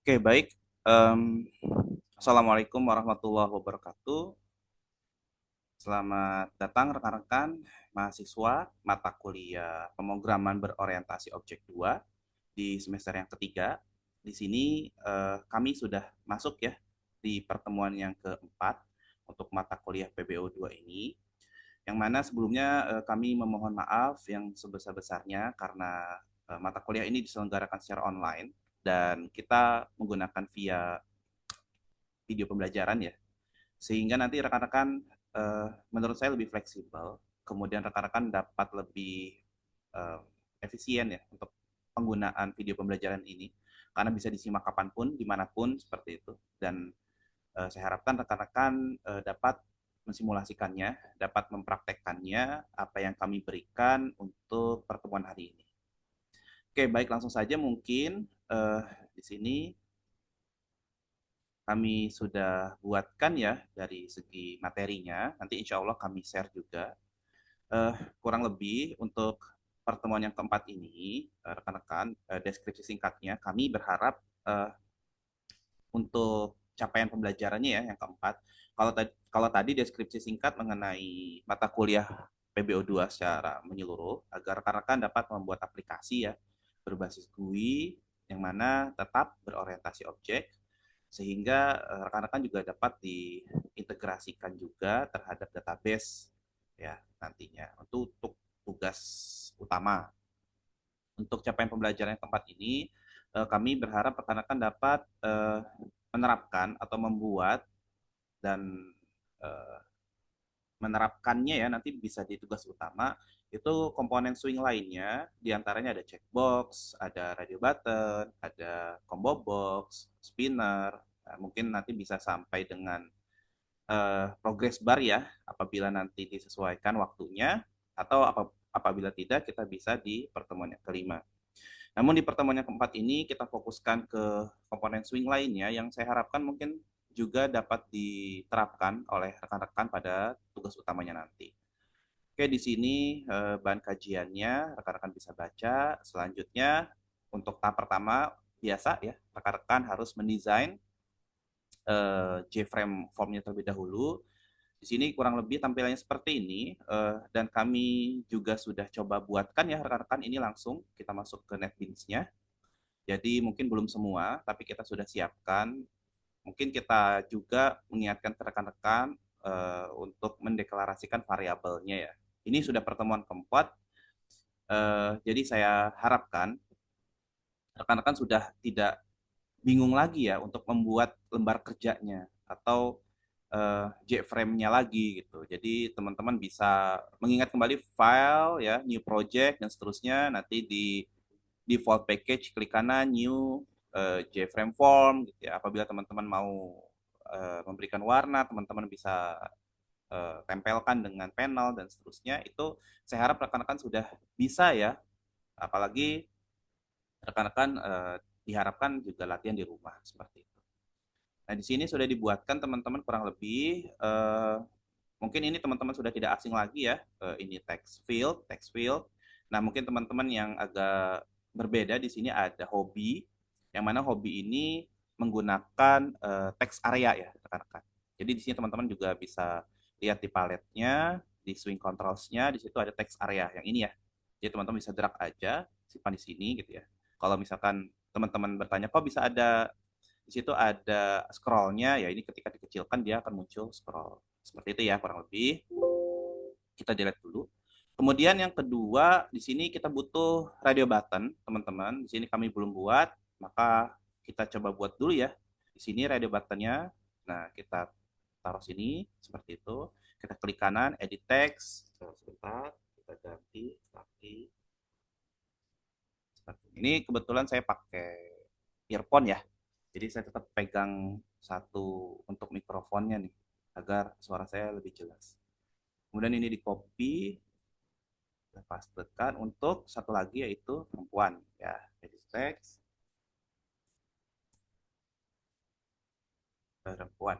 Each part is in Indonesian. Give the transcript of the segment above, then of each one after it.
Oke, baik. Em, Assalamualaikum warahmatullahi wabarakatuh. Selamat datang rekan-rekan mahasiswa mata kuliah pemrograman berorientasi objek 2 di semester yang ketiga. Di sini kami sudah masuk ya di pertemuan yang keempat untuk mata kuliah PBO 2 ini. Yang mana sebelumnya kami memohon maaf yang sebesar-besarnya karena mata kuliah ini diselenggarakan secara online dan kita menggunakan via video pembelajaran ya, sehingga nanti rekan-rekan menurut saya lebih fleksibel, kemudian rekan-rekan dapat lebih eh, efisien ya untuk penggunaan video pembelajaran ini, karena bisa disimak kapanpun, dimanapun seperti itu, dan saya harapkan rekan-rekan dapat mensimulasikannya, dapat mempraktekkannya apa yang kami berikan untuk pertemuan hari ini. Oke, baik langsung saja mungkin di sini kami sudah buatkan ya dari segi materinya. Nanti insya Allah kami share juga. Eh, Kurang lebih untuk pertemuan yang keempat ini, rekan-rekan, deskripsi singkatnya, kami berharap eh, untuk capaian pembelajarannya ya yang keempat. Kalau tadi deskripsi singkat mengenai mata kuliah PBO 2 secara menyeluruh, agar rekan-rekan dapat membuat aplikasi ya berbasis GUI yang mana tetap berorientasi objek, sehingga rekan-rekan juga dapat diintegrasikan juga terhadap database ya nantinya untuk tugas utama. Untuk capaian pembelajaran yang keempat ini, kami berharap rekan-rekan dapat menerapkan atau membuat dan eh, menerapkannya ya nanti bisa di tugas utama itu komponen swing lainnya, diantaranya ada checkbox, ada radio button, ada combo box, spinner. Nah, mungkin nanti bisa sampai dengan progress bar ya apabila nanti disesuaikan waktunya, atau apabila tidak kita bisa di pertemuan yang kelima. Namun di pertemuan yang keempat ini kita fokuskan ke komponen swing lainnya yang saya harapkan mungkin juga dapat diterapkan oleh rekan-rekan pada tugas utamanya nanti. Oke, di sini bahan kajiannya rekan-rekan bisa baca. Selanjutnya untuk tahap pertama biasa ya, rekan-rekan harus mendesain JFrame formnya terlebih dahulu. Di sini kurang lebih tampilannya seperti ini, dan kami juga sudah coba buatkan ya rekan-rekan ini langsung kita masuk ke NetBeans-nya. Jadi mungkin belum semua, tapi kita sudah siapkan. Mungkin kita juga mengingatkan ke rekan-rekan untuk mendeklarasikan variabelnya ya. Ini sudah pertemuan keempat, jadi saya harapkan rekan-rekan sudah tidak bingung lagi ya untuk membuat lembar kerjanya atau JFrame-nya lagi gitu. Jadi teman-teman bisa mengingat kembali file ya, new project dan seterusnya. Nanti di default package klik kanan new JFrame form gitu ya. Apabila teman-teman mau memberikan warna, teman-teman bisa tempelkan dengan panel dan seterusnya. Itu saya harap rekan-rekan sudah bisa ya. Apalagi rekan-rekan diharapkan juga latihan di rumah seperti itu. Nah, di sini sudah dibuatkan teman-teman kurang lebih mungkin ini teman-teman sudah tidak asing lagi ya. Ini text field. Nah, mungkin teman-teman yang agak berbeda di sini ada hobi, yang mana hobi ini menggunakan text area ya, rekan-rekan. Jadi di sini teman-teman juga bisa lihat di paletnya, di swing controls-nya, di situ ada text area yang ini ya. Jadi teman-teman bisa drag aja, simpan di sini gitu ya. Kalau misalkan teman-teman bertanya, kok bisa ada di situ ada scrollnya, ya ini ketika dikecilkan dia akan muncul scroll. Seperti itu ya kurang lebih. Kita delete dulu. Kemudian yang kedua, di sini kita butuh radio button, teman-teman. Di sini kami belum buat, maka kita coba buat dulu ya. Di sini radio buttonnya. Nah, kita taruh sini seperti itu. Kita klik kanan, edit text. Sebentar, kita ganti lagi. Seperti ini. Ini kebetulan saya pakai earphone ya. Jadi saya tetap pegang satu untuk mikrofonnya nih, agar suara saya lebih jelas. Kemudian ini di copy, pastekan untuk satu lagi yaitu perempuan ya. Jadi teks perempuan.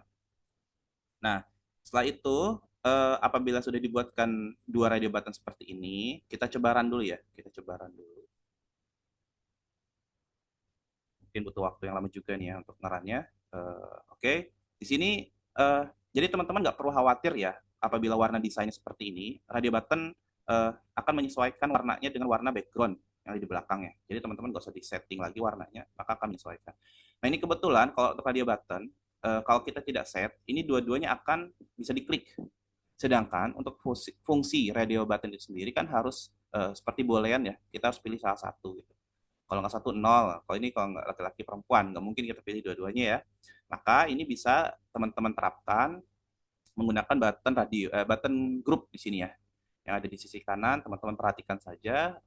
Nah, setelah itu apabila sudah dibuatkan dua radio button seperti ini, kita coba run dulu ya. Kita coba run dulu. mungkin butuh waktu yang lama juga nih ya untuk ngerannya. Oke, di sini eh, jadi teman-teman nggak perlu khawatir ya apabila warna desainnya seperti ini. Radio button akan menyesuaikan warnanya dengan warna background yang ada di belakangnya. Jadi teman-teman nggak usah disetting lagi warnanya, maka akan menyesuaikan. Nah ini kebetulan kalau untuk radio button, kalau kita tidak set, ini dua-duanya akan bisa diklik. Sedangkan untuk fungsi radio button itu sendiri kan harus seperti boolean ya, kita harus pilih salah satu gitu. Kalau nggak satu nol, kalau ini kalau nggak laki-laki perempuan, nggak mungkin kita pilih dua-duanya ya. Maka ini bisa teman-teman terapkan menggunakan button radio, button group di sini ya, yang ada di sisi kanan. Teman-teman perhatikan saja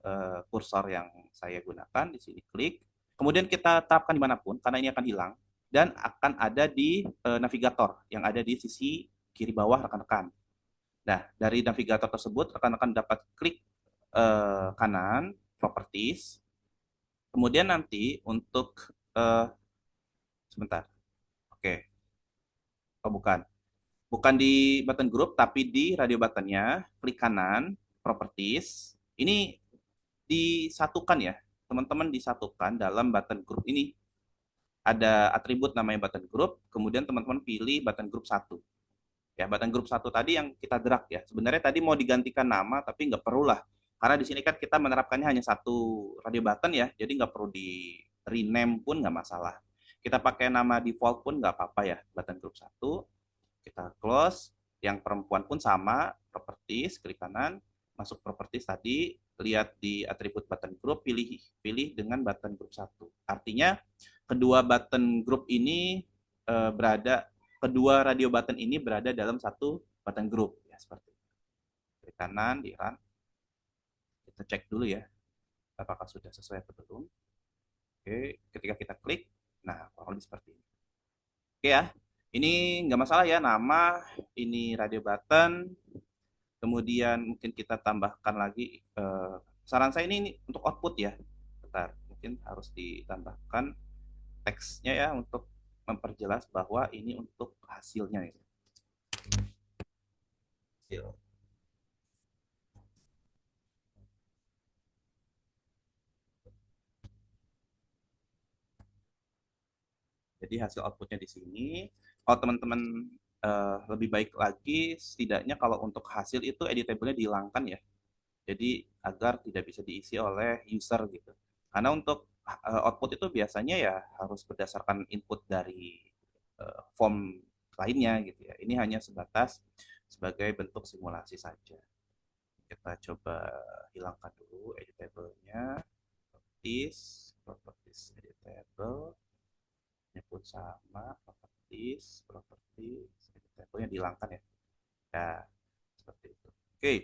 kursor yang saya gunakan di sini, klik. Kemudian kita terapkan dimanapun, karena ini akan hilang dan akan ada di navigator yang ada di sisi kiri bawah rekan-rekan. Nah, dari navigator tersebut rekan-rekan dapat klik kanan, properties. Kemudian nanti untuk sebentar. Oke, oh bukan. Bukan di button group tapi di radio buttonnya, klik kanan, properties. Ini disatukan ya. Teman-teman disatukan dalam button group ini. Ada atribut namanya button group, kemudian teman-teman pilih button group satu. Ya, button group satu tadi yang kita drag ya. Sebenarnya tadi mau digantikan nama tapi nggak perlu lah. Karena di sini kan kita menerapkannya hanya satu radio button ya, jadi nggak perlu di rename pun nggak masalah. Kita pakai nama default pun nggak apa-apa ya, button group satu. Kita close. Yang perempuan pun sama, properties, klik kanan, masuk properties tadi, lihat di atribut button group, pilih pilih dengan button group satu. Artinya kedua button group ini berada kedua radio button ini berada dalam satu button group ya, seperti itu. Klik kanan di run. Kita cek dulu ya apakah sudah sesuai atau belum. Oke, ketika kita klik, nah kurang lebih seperti ini. Oke ya, ini nggak masalah ya nama, ini radio button, kemudian mungkin kita tambahkan lagi, saran saya ini untuk output ya, bentar, mungkin harus ditambahkan teksnya ya untuk memperjelas bahwa ini untuk hasilnya ya. Hasil. Jadi hasil outputnya di sini. Kalau teman-teman lebih baik lagi, setidaknya kalau untuk hasil itu editable-nya dihilangkan ya. Jadi agar tidak bisa diisi oleh user gitu. Karena untuk output itu biasanya ya harus berdasarkan input dari form lainnya gitu ya. Ini hanya sebatas sebagai bentuk simulasi saja. Kita coba hilangkan dulu editable-nya. Properties editable. Ini pun sama, properties editable-nya dihilangkan ya. Nah, seperti itu. Oke.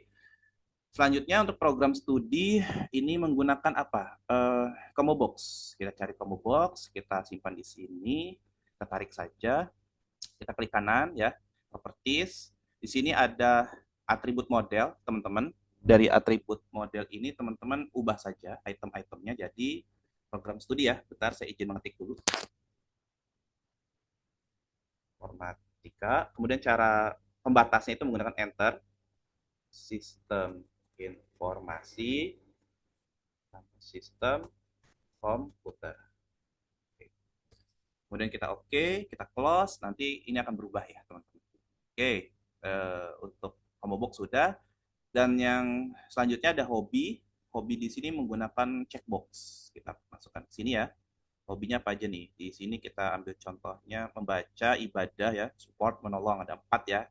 Selanjutnya untuk program studi ini menggunakan apa? Combo box. Kita cari combo box, kita simpan di sini, kita tarik saja, kita klik kanan ya, properties. Di sini ada atribut model, teman-teman. Dari atribut model ini teman-teman ubah saja item-itemnya jadi program studi ya. Bentar saya izin mengetik dulu. Formatika. Kemudian cara pembatasnya itu menggunakan enter. Sistem informasi sistem komputer. Oke. Kemudian kita oke, kita close, nanti ini akan berubah ya teman-teman. Oke, untuk combo box sudah. Dan yang selanjutnya ada hobi. Hobi di sini menggunakan checkbox. Kita masukkan ke sini ya. Hobinya apa aja nih? Di sini kita ambil contohnya membaca, ibadah ya, support, menolong, ada 4 ya.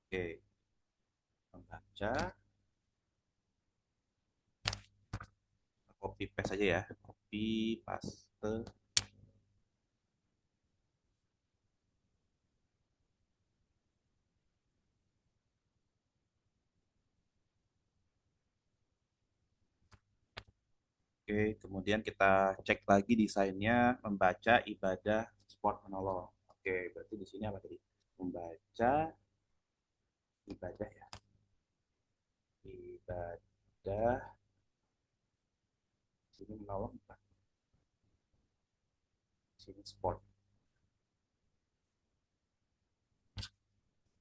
Oke, membaca, copy paste aja ya, copy paste. Oke, kemudian kita cek lagi desainnya, membaca, ibadah, sport, menolong. Oke, berarti di sini apa tadi? Membaca, ibadah ya. Ibadah, sini menolong, sini sport.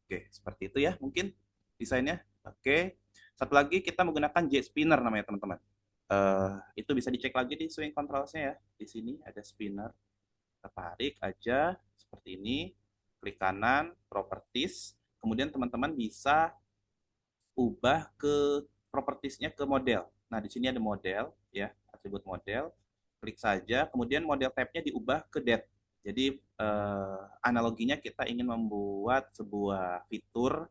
Oke, seperti itu ya mungkin desainnya. Oke, satu lagi kita menggunakan jet spinner namanya teman-teman. Itu bisa dicek lagi di swing controls-nya ya. Di sini ada spinner. Kita tarik aja seperti ini, klik kanan, properties, kemudian teman-teman bisa ubah ke propertiesnya ke model. Nah, di sini ada model, ya, atribut model, klik saja, kemudian model tab-nya diubah ke date. Jadi, analoginya kita ingin membuat sebuah fitur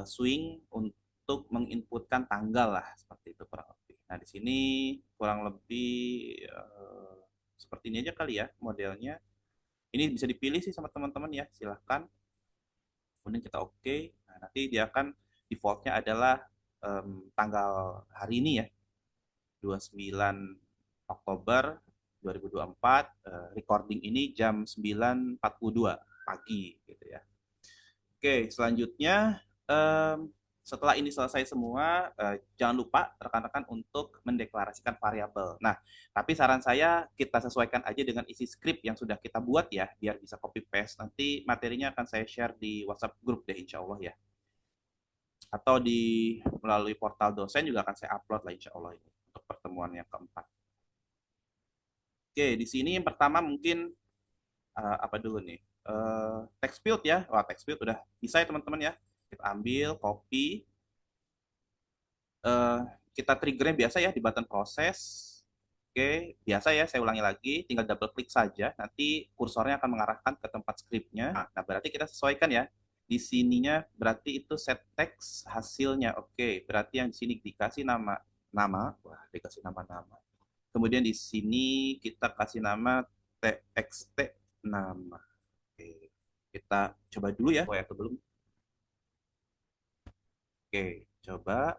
swing untuk menginputkan tanggal lah, seperti itu kurang lebih. Nah, di sini kurang lebih seperti ini aja kali ya modelnya. Ini bisa dipilih sih sama teman-teman ya, silahkan. Kemudian kita oke. Nah, nanti dia akan defaultnya adalah tanggal hari ini ya, 29 Oktober 2024. Recording ini jam 9.42 pagi gitu ya. Oke, selanjutnya setelah ini selesai semua, jangan lupa rekan-rekan untuk mendeklarasikan variabel. Nah, tapi saran saya kita sesuaikan aja dengan isi script yang sudah kita buat ya, biar bisa copy paste. Nanti materinya akan saya share di WhatsApp group deh, insya Allah ya. Atau melalui portal dosen juga akan saya upload lah, insya Allah ini untuk pertemuan yang keempat. Oke, di sini yang pertama mungkin apa dulu nih? Text field ya. Wah, text field udah bisa ya teman-teman ya. Kita ambil, copy, eh, kita triggernya biasa ya di button proses. Oke, biasa ya, saya ulangi lagi, tinggal double klik saja, nanti kursornya akan mengarahkan ke tempat scriptnya. Nah, berarti kita sesuaikan ya. Di sininya berarti itu set text hasilnya. Oke, berarti yang di sini dikasih nama, wah, dikasih nama-nama. Kemudian di sini kita kasih nama txt nama. Oke, kita coba dulu ya, atau belum? Oke, coba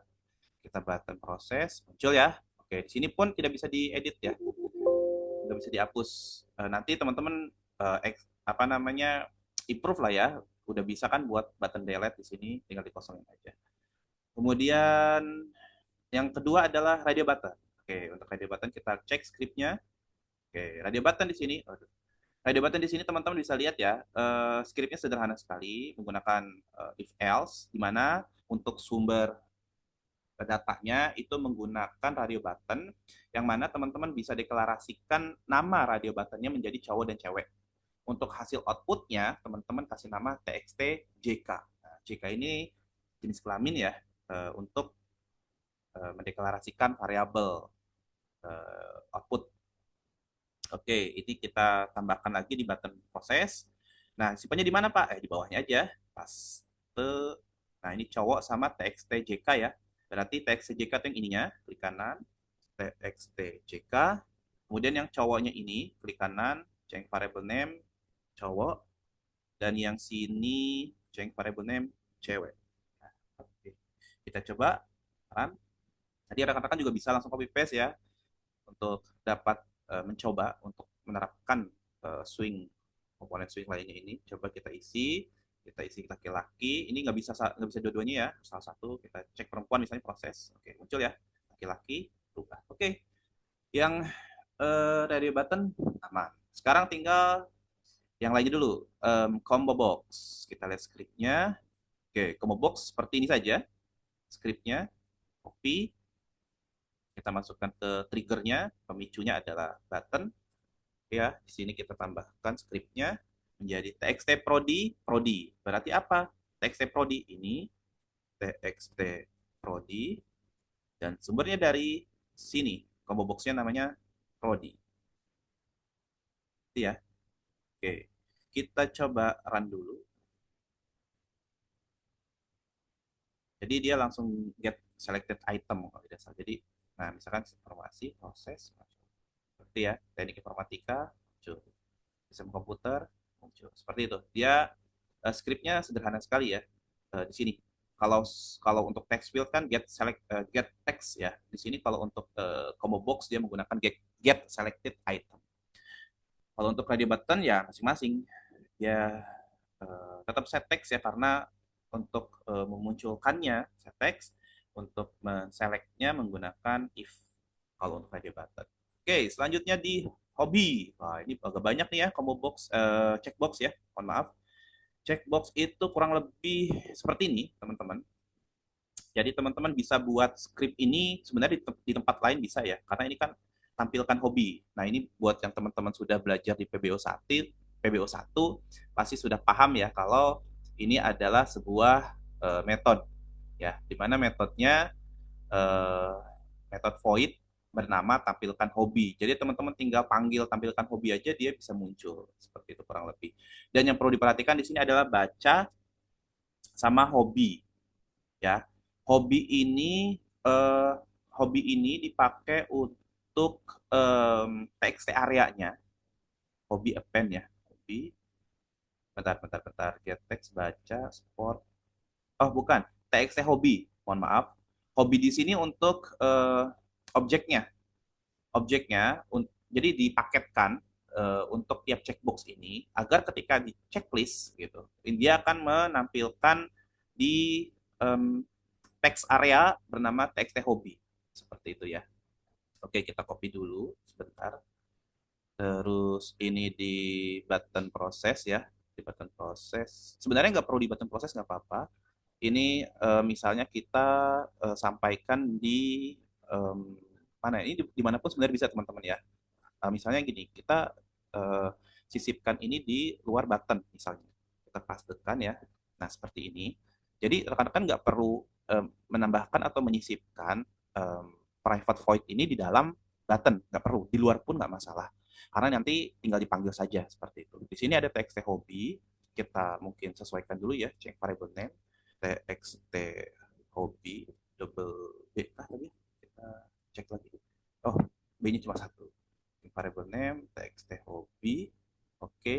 kita button proses, muncul ya. Oke, di sini pun tidak bisa diedit ya, tidak bisa dihapus. Nanti teman-teman apa namanya improve lah ya, udah bisa kan buat button delete di sini, tinggal dikosongin aja. Kemudian yang kedua adalah radio button. Oke, untuk radio button kita cek scriptnya. Oke, radio button di sini. Radio button di sini teman-teman bisa lihat ya, scriptnya sederhana sekali menggunakan if else, di mana untuk sumber datanya itu menggunakan radio button yang mana teman-teman bisa deklarasikan nama radio buttonnya menjadi cowok dan cewek. Untuk hasil outputnya teman-teman kasih nama txt JK. Nah, JK ini jenis kelamin ya, untuk mendeklarasikan variabel output. Oke, ini kita tambahkan lagi di button proses. Nah, simpannya di mana Pak? Di bawahnya aja. Paste. Nah, ini cowok sama txt.jk ya. Berarti txt.jk itu yang ininya, klik kanan, txt.jk. Kemudian yang cowoknya ini, klik kanan, change variable name, cowok. Dan yang sini, change variable name, cewek. Nah, oke. Kita coba. Tadi rekan-rekan juga bisa langsung copy paste ya, untuk dapat mencoba untuk menerapkan swing komponen swing lainnya ini. Coba kita isi laki-laki. Ini nggak bisa dua-duanya ya, salah satu. Kita cek perempuan misalnya proses. Oke, muncul ya laki-laki, berubah. Oke, yang radio button aman. Sekarang tinggal yang lainnya dulu. Combo box. Kita lihat scriptnya. Oke, combo box seperti ini saja scriptnya. Copy, kita masukkan ke triggernya, pemicunya adalah button. Ya, di sini kita tambahkan scriptnya menjadi txt prodi prodi. Berarti apa? Txt prodi ini txt prodi dan sumbernya dari sini. Combo boxnya namanya prodi. Itu ya. Oke. Kita coba run dulu. Jadi dia langsung get selected item kalau tidak salah. Jadi, nah misalkan informasi, proses, seperti ya, teknik informatika, muncul. Sistem komputer, muncul. Seperti itu. Dia skripnya sederhana sekali ya, di sini. Kalau kalau untuk text field kan get text ya. Di sini kalau untuk combo box dia menggunakan get selected item. Kalau untuk radio button ya masing-masing ya tetap set text ya, karena untuk memunculkannya set text, untuk menselectnya menggunakan if kalau untuk radio button. Oke, selanjutnya di hobi. Wah, ini agak banyak nih ya combo box, checkbox ya. Mohon maaf. Checkbox itu kurang lebih seperti ini, teman-teman. Jadi teman-teman bisa buat script ini sebenarnya di tempat lain bisa ya, karena ini kan tampilkan hobi. Nah, ini buat yang teman-teman sudah belajar di PBO1 pasti sudah paham ya kalau ini adalah sebuah metode ya, di mana metodenya eh, metode void bernama tampilkan hobi. Jadi teman-teman tinggal panggil tampilkan hobi aja dia bisa muncul seperti itu kurang lebih. Dan yang perlu diperhatikan di sini adalah baca sama hobi ya. Hobi ini eh, hobi ini dipakai untuk TXT areanya. Hobi append ya. Hobi bentar get text baca sport. Oh, bukan. TXT hobi. Mohon maaf. Hobi di sini untuk objeknya. Jadi dipaketkan untuk tiap checkbox ini agar ketika di checklist gitu, dia akan menampilkan di um, text area bernama TXT hobi. Seperti itu ya. Oke, kita copy dulu sebentar. Terus ini di button proses ya, di button proses. Sebenarnya nggak perlu di button proses nggak apa-apa. Ini misalnya kita sampaikan di mana? Ini dimanapun sebenarnya bisa teman-teman ya. Misalnya gini, kita uh, sisipkan ini di luar button misalnya. Kita pastekan ya. Nah seperti ini. Jadi rekan-rekan nggak perlu menambahkan atau menyisipkan private void ini di dalam button, nggak perlu. Di luar pun nggak masalah. Karena nanti tinggal dipanggil saja seperti itu. Di sini ada txt hobi, kita mungkin sesuaikan dulu ya, change variable name, txt hobi, double B lagi, kita cek lagi. Oh, B-nya cuma satu. Variable name, txt hobi, oke.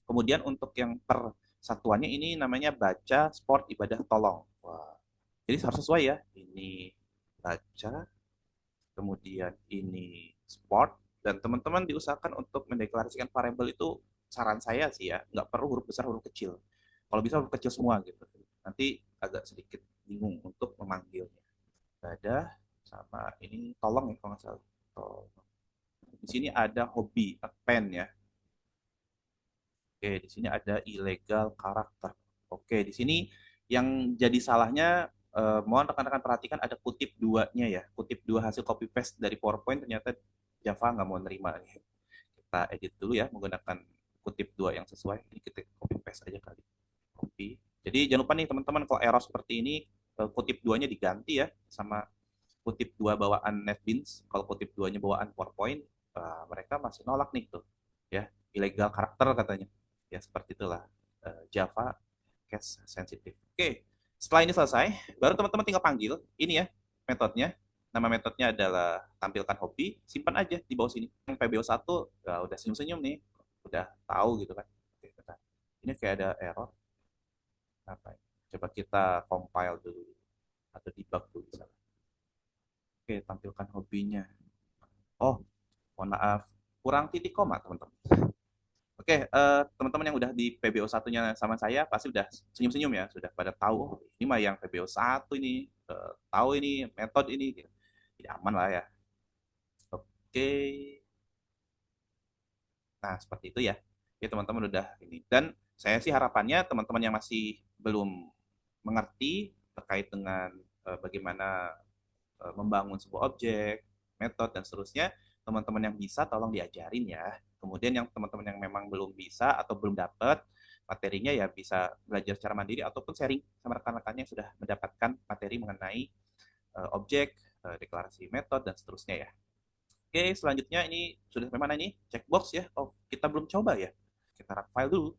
Kemudian untuk yang per satuannya ini namanya baca sport ibadah tolong. Wah. Jadi harus sesuai ya. Ini baca, kemudian ini sport, dan teman-teman diusahakan untuk mendeklarasikan variabel itu saran saya sih ya, nggak perlu huruf besar huruf kecil. Kalau bisa huruf kecil semua gitu. Nanti agak sedikit bingung untuk memanggilnya. Ada sama ini tolong ya kalau nggak salah. Tolong. Di sini ada hobi append ya. Oke, di sini ada illegal karakter. Oke, di sini yang jadi salahnya mohon rekan-rekan perhatikan ada kutip duanya ya. Kutip dua hasil copy paste dari PowerPoint ternyata Java nggak mau nerima nih. Kita edit dulu ya menggunakan kutip dua yang sesuai. Ini kita copy paste aja kali. Copy. Jadi jangan lupa nih teman-teman kalau error seperti ini kutip duanya diganti ya sama kutip dua bawaan NetBeans. Kalau kutip duanya bawaan PowerPoint, mereka masih nolak nih tuh ya, ilegal karakter katanya. Ya seperti itulah Java case sensitive. Oke, setelah ini selesai, baru teman-teman tinggal panggil ini ya metodenya. Nama metodenya adalah tampilkan hobi, simpan aja di bawah sini. Yang PBO1 ya, udah senyum-senyum nih, udah tahu gitu kan. Oke, bentar. Ini kayak ada error. Apa ya? Coba kita compile dulu atau debug dulu misalnya. Oke, tampilkan hobinya. Oh, mohon maaf, kurang titik koma teman-teman. Oke, teman-teman yang udah di PBO satunya sama saya pasti udah senyum-senyum ya, sudah pada tahu oh, ini mah yang PBO 1 ini, tahu ini metode ini, gitu. Jadi aman lah ya. Oke, nah seperti itu ya. Ya teman-teman udah ini. Dan saya sih harapannya teman-teman yang masih belum mengerti terkait dengan bagaimana membangun sebuah objek, metode, dan seterusnya, teman-teman yang bisa tolong diajarin ya. Kemudian yang teman-teman yang memang belum bisa atau belum dapat materinya ya bisa belajar secara mandiri ataupun sharing sama rekan-rekannya yang sudah mendapatkan materi mengenai objek, deklarasi metode, dan seterusnya ya. Oke, selanjutnya ini sudah sampai mana ini? Checkbox ya. Oh, kita belum coba ya. Kita run file dulu.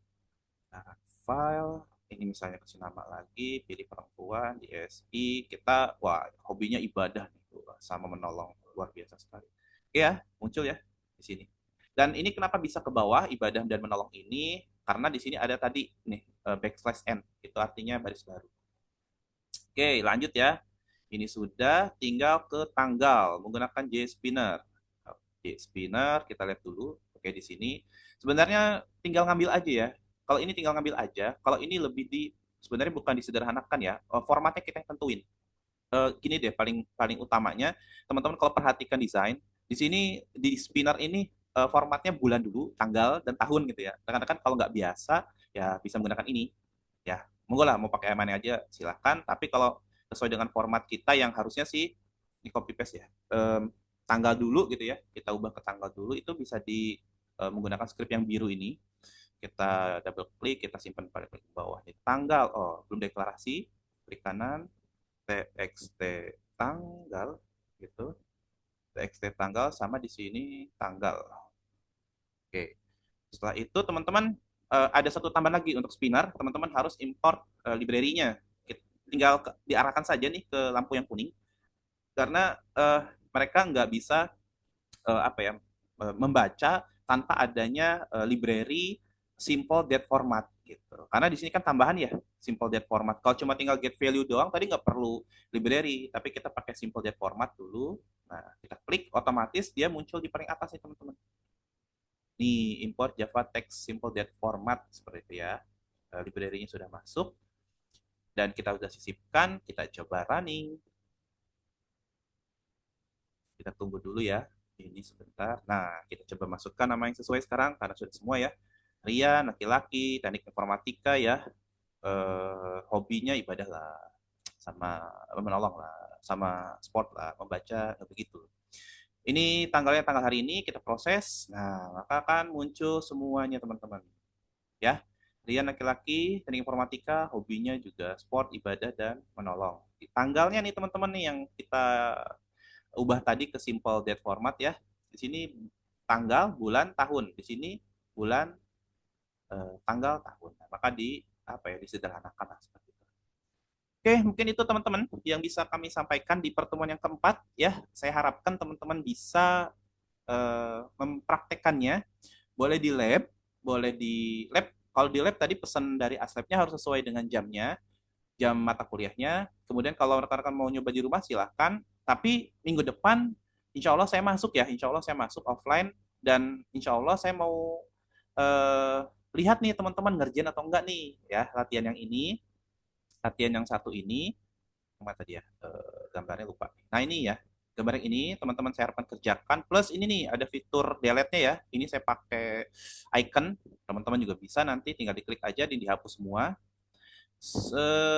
Nah, run file, ini misalnya kasih nama lagi, pilih perempuan di SI, kita wah hobinya ibadah nih, sama menolong, luar biasa sekali. Oke ya, muncul ya di sini. Dan ini kenapa bisa ke bawah ibadah dan menolong ini? Karena di sini ada tadi nih backslash n, itu artinya baris baru. Oke, lanjut ya. Ini sudah, tinggal ke tanggal menggunakan JSpinner. JSpinner, kita lihat dulu. Oke, di sini sebenarnya tinggal ngambil aja ya. Kalau ini tinggal ngambil aja, kalau ini lebih di sebenarnya bukan disederhanakan ya. Formatnya kita yang tentuin. Gini deh, paling paling utamanya teman-teman kalau perhatikan desain, di sini di spinner ini formatnya bulan dulu, tanggal dan tahun gitu ya. Rekan-rekan kalau nggak biasa ya bisa menggunakan ini. Ya, monggo lah mau pakai mana aja silahkan. Tapi kalau sesuai dengan format kita yang harusnya sih di copy paste ya. tanggal dulu gitu ya, kita ubah ke tanggal dulu, itu bisa menggunakan script yang biru ini. Kita double klik, kita simpan pada klik bawah nih. Tanggal, oh belum deklarasi, klik kanan, txt tanggal gitu, txt tanggal sama di sini tanggal. Oke. Setelah itu teman-teman ada satu tambahan lagi untuk spinner, teman-teman harus import library-nya. Tinggal diarahkan saja nih ke lampu yang kuning, karena mereka nggak bisa apa ya membaca tanpa adanya library simple date format gitu. Karena di sini kan tambahan ya simple date format. Kalau cuma tinggal get value doang tadi nggak perlu library, tapi kita pakai simple date format dulu. Nah, kita klik otomatis dia muncul di paling atas nih teman-teman. Nih, import Java Text Simple Date Format seperti itu ya. Library-nya sudah masuk dan kita sudah sisipkan, kita coba running. Kita tunggu dulu ya. Ini sebentar. Nah, kita coba masukkan nama yang sesuai sekarang karena sudah semua ya. Rian, laki-laki, teknik informatika ya. Hobinya ibadah lah, sama menolong lah, sama sport lah, membaca begitu. Ini tanggalnya tanggal hari ini kita proses. Nah, maka akan muncul semuanya teman-teman. Ya, Rian laki-laki, teknik informatika, hobinya juga sport, ibadah dan menolong. Di tanggalnya nih teman-teman nih yang kita ubah tadi ke simple date format ya. Di sini tanggal, bulan, tahun. Di sini bulan, tanggal, tahun. Nah, maka di apa ya disederhanakan lah seperti itu. Oke, mungkin itu teman-teman yang bisa kami sampaikan di pertemuan yang keempat ya. Saya harapkan teman-teman bisa mempraktekannya. Boleh di lab, boleh di lab. Kalau di lab tadi pesan dari aslabnya harus sesuai dengan jamnya, jam mata kuliahnya. Kemudian kalau rekan-rekan mau nyoba di rumah silahkan. Tapi minggu depan, insya Allah saya masuk ya. Insya Allah saya masuk offline dan insya Allah saya mau eh, lihat nih teman-teman ngerjain atau enggak nih ya latihan yang ini, latihan yang satu ini, apa tadi ya gambarnya lupa. Nah ini ya gambar yang ini teman-teman saya harapkan kerjakan. Plus ini nih ada fitur delete-nya ya. Ini saya pakai icon. Teman-teman juga bisa nanti tinggal diklik aja dan dihapus semua.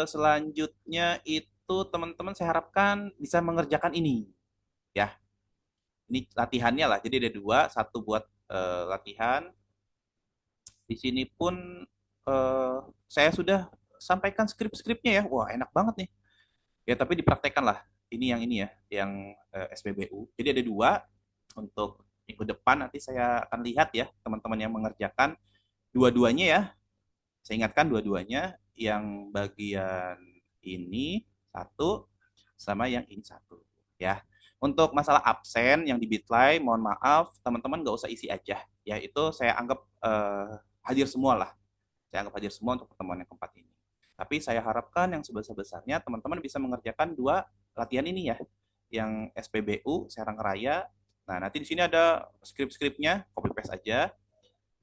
Selanjutnya itu teman-teman saya harapkan bisa mengerjakan ini ya. Ini latihannya lah. Jadi ada dua, satu buat latihan. Di sini pun eh, saya sudah sampaikan skrip-skripnya ya. Wah enak banget nih. Ya tapi dipraktekkan lah. Ini ya, yang SPBU. Jadi ada dua untuk minggu depan nanti saya akan lihat ya teman-teman yang mengerjakan dua-duanya ya. Saya ingatkan dua-duanya yang bagian ini satu sama yang ini satu ya. Untuk masalah absen yang di Bitly, mohon maaf teman-teman nggak usah isi aja ya itu saya anggap hadir semua lah. Saya anggap hadir semua untuk pertemuan yang keempat ini. Tapi saya harapkan yang sebesar-besarnya teman-teman bisa mengerjakan dua latihan ini ya. Yang SPBU, Serang Raya. Nah, nanti di sini ada skrip-skripnya, copy paste aja.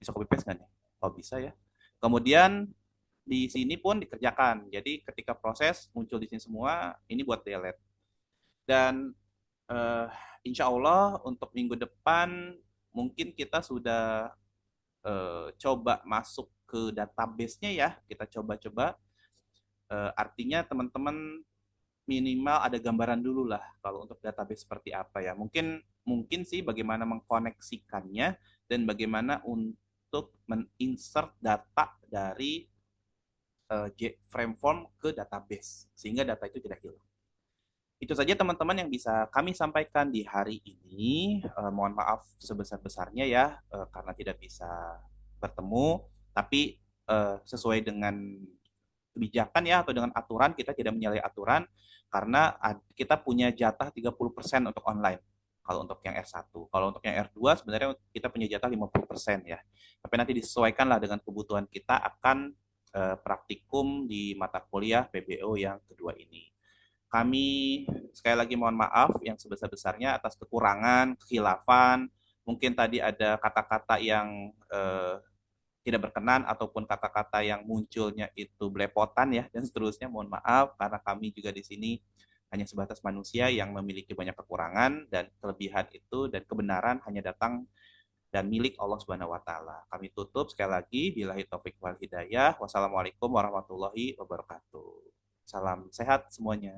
Bisa copy paste nggak nih? Oh, bisa ya. Kemudian di sini pun dikerjakan. Jadi ketika proses muncul di sini semua, ini buat delete. Dan eh, insya Allah untuk minggu depan mungkin kita sudah coba masuk ke database-nya ya. Kita coba-coba. Artinya teman-teman minimal ada gambaran dulu lah kalau untuk database seperti apa ya. Mungkin mungkin sih bagaimana mengkoneksikannya dan bagaimana untuk meninsert data dari Frameform ke database sehingga data itu tidak hilang. Itu saja teman-teman yang bisa kami sampaikan di hari ini. Mohon maaf sebesar-besarnya ya karena tidak bisa bertemu, tapi sesuai dengan kebijakan ya atau dengan aturan kita tidak menyalahi aturan karena kita punya jatah 30% untuk online. Kalau untuk yang R1, kalau untuk yang R2 sebenarnya kita punya jatah 50% ya. Tapi nanti disesuaikanlah dengan kebutuhan kita akan praktikum di mata kuliah PBO yang kedua ini. Kami sekali lagi mohon maaf yang sebesar-besarnya atas kekurangan, kekhilafan, mungkin tadi ada kata-kata yang tidak berkenan ataupun kata-kata yang munculnya itu belepotan ya dan seterusnya mohon maaf karena kami juga di sini hanya sebatas manusia yang memiliki banyak kekurangan dan kelebihan itu dan kebenaran hanya datang dan milik Allah Subhanahu wa taala. Kami tutup sekali lagi billahi taufik wal hidayah. Wassalamualaikum warahmatullahi wabarakatuh. Salam sehat semuanya.